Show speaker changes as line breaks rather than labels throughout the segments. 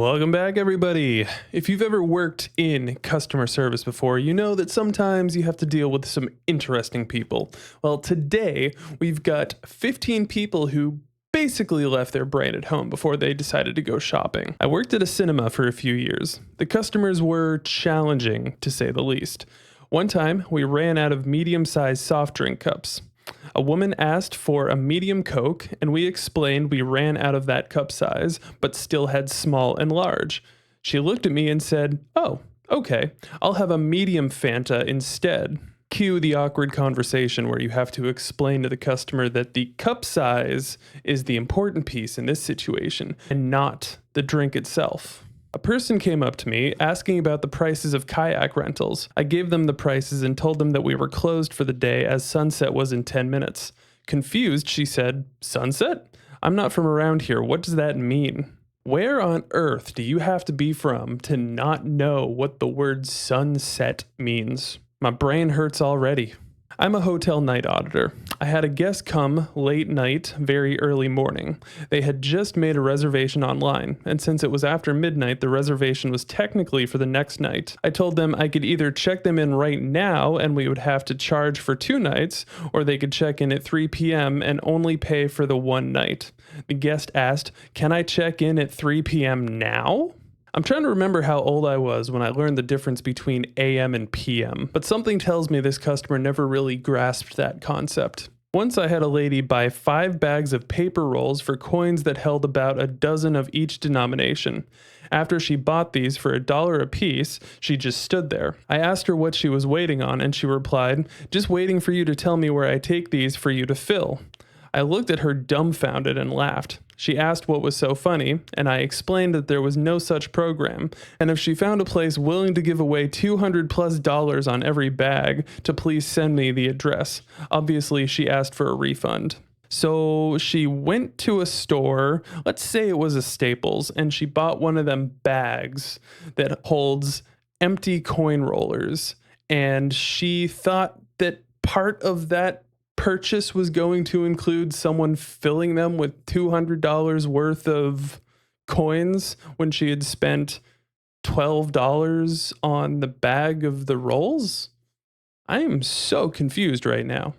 Welcome back, everybody. If you've ever worked in customer service before, you know that sometimes you have to deal with some interesting people. Well, today we've got 15 people who basically left their brain at home before they decided to go shopping. I worked at a cinema for a few years. The customers were challenging, to say the least. One time, we ran out of medium-sized soft drink cups. A woman asked for a medium Coke, and we explained we ran out of that cup size, but still had small and large. She looked at me and said, "Oh, okay, I'll have a medium Fanta instead." Cue the awkward conversation where you have to explain to the customer that the cup size is the important piece in this situation, and not the drink itself. A person came up to me asking about the prices of kayak rentals. I gave them the prices and told them that we were closed for the day as sunset was in 10 minutes. Confused, she said, "Sunset? I'm not from around here. What does that mean?" Where on earth do you have to be from to not know what the word sunset means? My brain hurts already. I'm a hotel night auditor. I had a guest come late night, very early morning. They had just made a reservation online, and since it was after midnight, the reservation was technically for the next night. I told them I could either check them in right now and we would have to charge for 2 nights, or they could check in at 3 p.m. and only pay for the 1 night. The guest asked, "Can I check in at 3 p.m. now?" I'm trying to remember how old I was when I learned the difference between AM and PM, but something tells me this customer never really grasped that concept. Once I had a lady buy 5 bags of paper rolls for coins that held about a dozen of each denomination. After she bought these for $1 a piece, she just stood there. I asked her what she was waiting on, and she replied, "Just waiting for you to tell me where I take these for you to fill." I looked at her dumbfounded and laughed. She asked what was so funny, and I explained that there was no such program, and if she found a place willing to give away $200+ on every bag, to please send me the address. Obviously, she asked for a refund. So she went to a store, let's say it was a Staples, and she bought one of them bags that holds empty coin rollers, and she thought that part of that purchase was going to include someone filling them with $200 worth of coins when she had spent $12 on the bag of the rolls? I am so confused right now.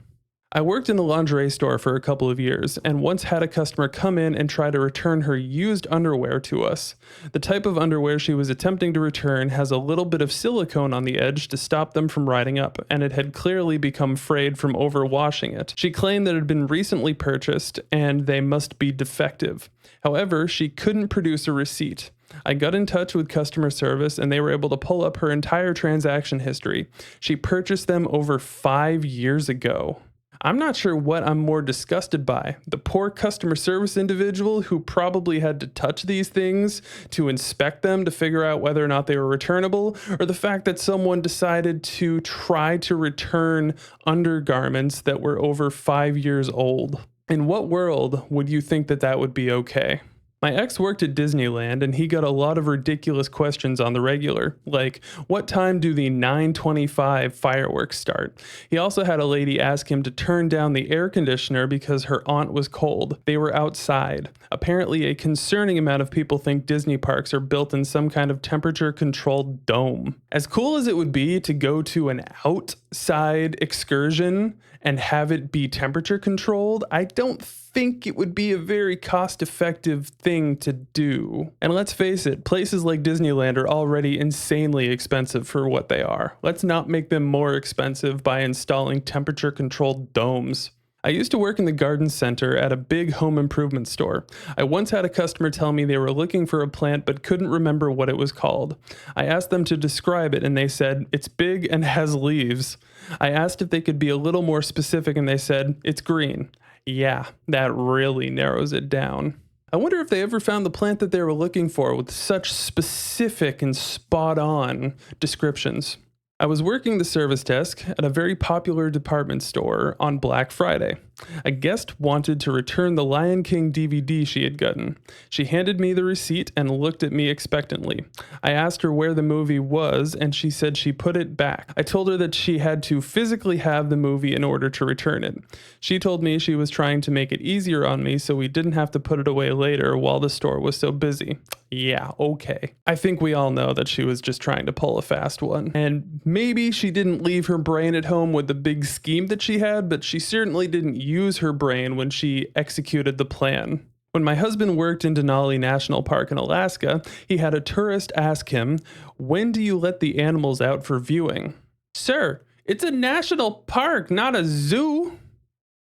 I worked in the lingerie store for a couple of years and once had a customer come in and try to return her used underwear to us. The type of underwear she was attempting to return has a little bit of silicone on the edge to stop them from riding up, and it had clearly become frayed from overwashing it. She claimed that it had been recently purchased and they must be defective. However, she couldn't produce a receipt. I got in touch with customer service and they were able to pull up her entire transaction history. She purchased them over 5 years ago. I'm not sure what I'm more disgusted by, the poor customer service individual who probably had to touch these things to inspect them to figure out whether or not they were returnable, or the fact that someone decided to try to return undergarments that were over 5 years old. In what world would you think that that would be okay? My ex worked at Disneyland and he got a lot of ridiculous questions on the regular, like, what time do the 9:25 fireworks start? He also had a lady ask him to turn down the air conditioner because her aunt was cold. They were outside. Apparently, a concerning amount of people think Disney parks are built in some kind of temperature-controlled dome. As cool as it would be to go to an outside excursion and have it be temperature-controlled, I don't think it would be a very cost-effective thing to do. And let's face it, places like Disneyland are already insanely expensive for what they are. Let's not make them more expensive by installing temperature-controlled domes. I used to work in the garden center at a big home improvement store. I once had a customer tell me they were looking for a plant but couldn't remember what it was called. I asked them to describe it and they said, "It's big and has leaves." I asked if they could be a little more specific and they said, "It's green." Yeah, that really narrows it down. I wonder if they ever found the plant that they were looking for with such specific and spot-on descriptions. I was working the service desk at a very popular department store on Black Friday. A guest wanted to return the Lion King DVD she had gotten. She handed me the receipt and looked at me expectantly. I asked her where the movie was, and she said she put it back. I told her that she had to physically have the movie in order to return it. She told me she was trying to make it easier on me so we didn't have to put it away later while the store was so busy. Yeah, okay. I think we all know that she was just trying to pull a fast one. And maybe she didn't leave her brain at home with the big scheme that she had, but she certainly didn't use her brain when she executed the plan. When my husband worked in Denali National Park in Alaska, he had a tourist ask him, "When do you let the animals out for viewing?" "Sir, it's a national park, not a zoo."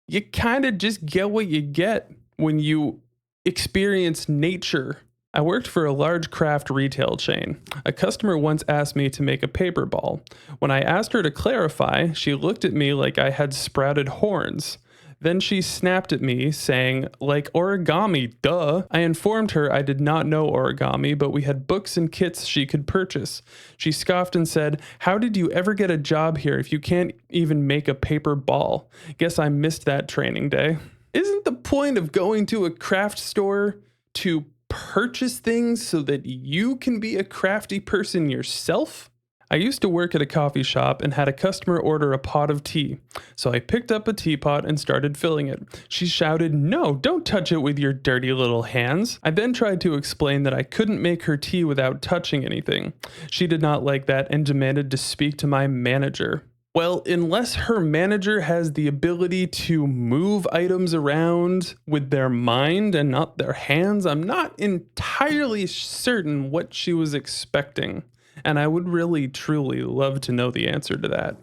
You kind of just get what you get when you experience nature. I worked for a large craft retail chain. A customer once asked me to make a paper ball. When I asked her to clarify, she looked at me like I had sprouted horns. Then she snapped at me, saying, "Like origami, duh." I informed her I did not know origami, but we had books and kits she could purchase. She scoffed and said, "How did you ever get a job here if you can't even make a paper ball?" Guess I missed that training day. Isn't the point of going to a craft store to purchase things so that you can be a crafty person yourself? I used to work at a coffee shop and had a customer order a pot of tea. So I picked up a teapot and started filling it. She shouted, "No, don't touch it with your dirty little hands." I then tried to explain that I couldn't make her tea without touching anything. She did not like that and demanded to speak to my manager. Well, unless her manager has the ability to move items around with their mind and not their hands, I'm not entirely certain what she was expecting. And I would really, truly love to know the answer to that.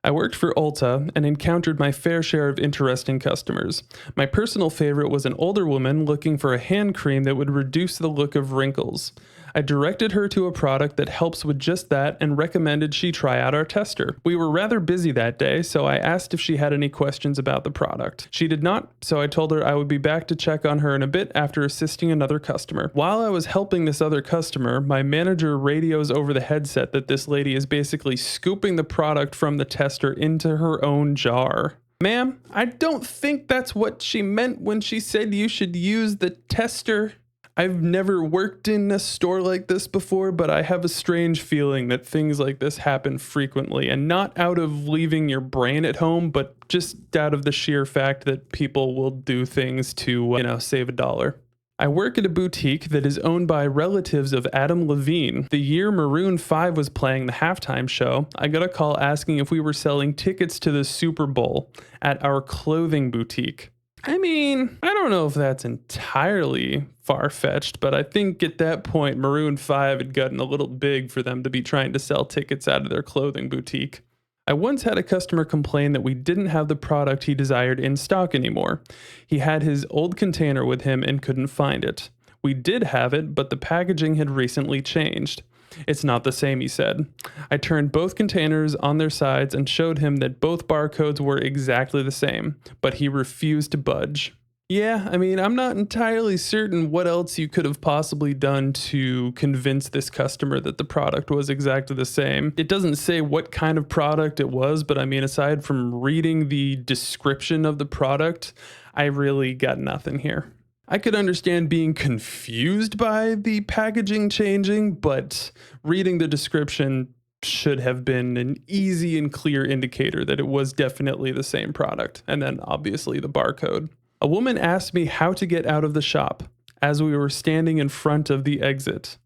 I worked for Ulta and encountered my fair share of interesting customers. My personal favorite was an older woman looking for a hand cream that would reduce the look of wrinkles. I directed her to a product that helps with just that and recommended she try out our tester. We were rather busy that day, so I asked if she had any questions about the product. She did not, so I told her I would be back to check on her in a bit after assisting another customer. While I was helping this other customer, my manager radios over the headset that this lady is basically scooping the product from the tester into her own jar. "Ma'am, I don't think that's what she meant when she said you should use the tester." I've never worked in a store like this before, but I have a strange feeling that things like this happen frequently, and not out of leaving your brain at home, but just out of the sheer fact that people will do things to, save a dollar. I work at a boutique that is owned by relatives of Adam Levine. The year Maroon 5 was playing the halftime show, I got a call asking if we were selling tickets to the Super Bowl at our clothing boutique. I mean, I don't know if that's entirely far-fetched, but I think at that point, Maroon 5 had gotten a little big for them to be trying to sell tickets out of their clothing boutique. I once had a customer complain that we didn't have the product he desired in stock anymore. He had his old container with him and couldn't find it. We did have it, but the packaging had recently changed. "It's not the same," he said. I turned both containers on their sides and showed him that both barcodes were exactly the same, but he refused to budge. Yeah, I mean, I'm not entirely certain what else you could have possibly done to convince this customer that the product was exactly the same. It doesn't say what kind of product it was, but I mean, aside from reading the description of the product, I really got nothing here. I could understand being confused by the packaging changing, but reading the description should have been an easy and clear indicator that it was definitely the same product, and then obviously the barcode. A woman asked me how to get out of the shop as we were standing in front of the exit.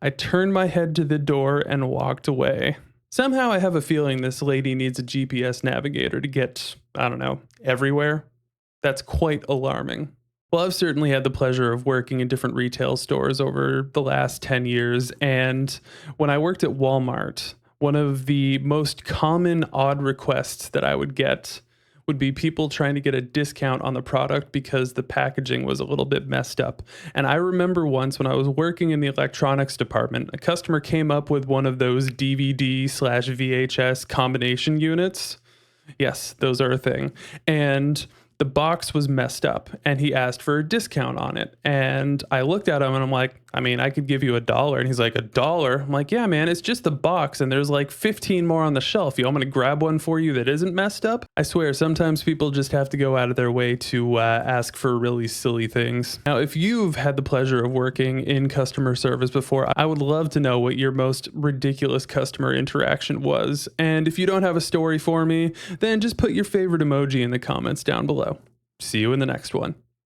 I turned my head to the door and walked away. Somehow I have a feeling this lady needs a GPS navigator to get, everywhere. That's quite alarming. Well, I've certainly had the pleasure of working in different retail stores over the last 10 years, and when I worked at Walmart, one of the most common odd requests that I would get would be people trying to get a discount on the product because the packaging was a little bit messed up. And I remember once when I was working in the electronics department, a customer came up with one of those DVD/VHS combination units. Yes, those are a thing. And The box was messed up and he asked for a discount on it. And I looked at him and I'm like, I mean, I could give you $1. And he's like, $1? I'm like, yeah, man, it's just the box and there's like 15 more on the shelf. You want me to grab one for you that isn't messed up? I swear, sometimes people just have to go out of their way to ask for really silly things. Now, if you've had the pleasure of working in customer service before, I would love to know what your most ridiculous customer interaction was. And if you don't have a story for me, then just put your favorite emoji in the comments down below. See you in the next one.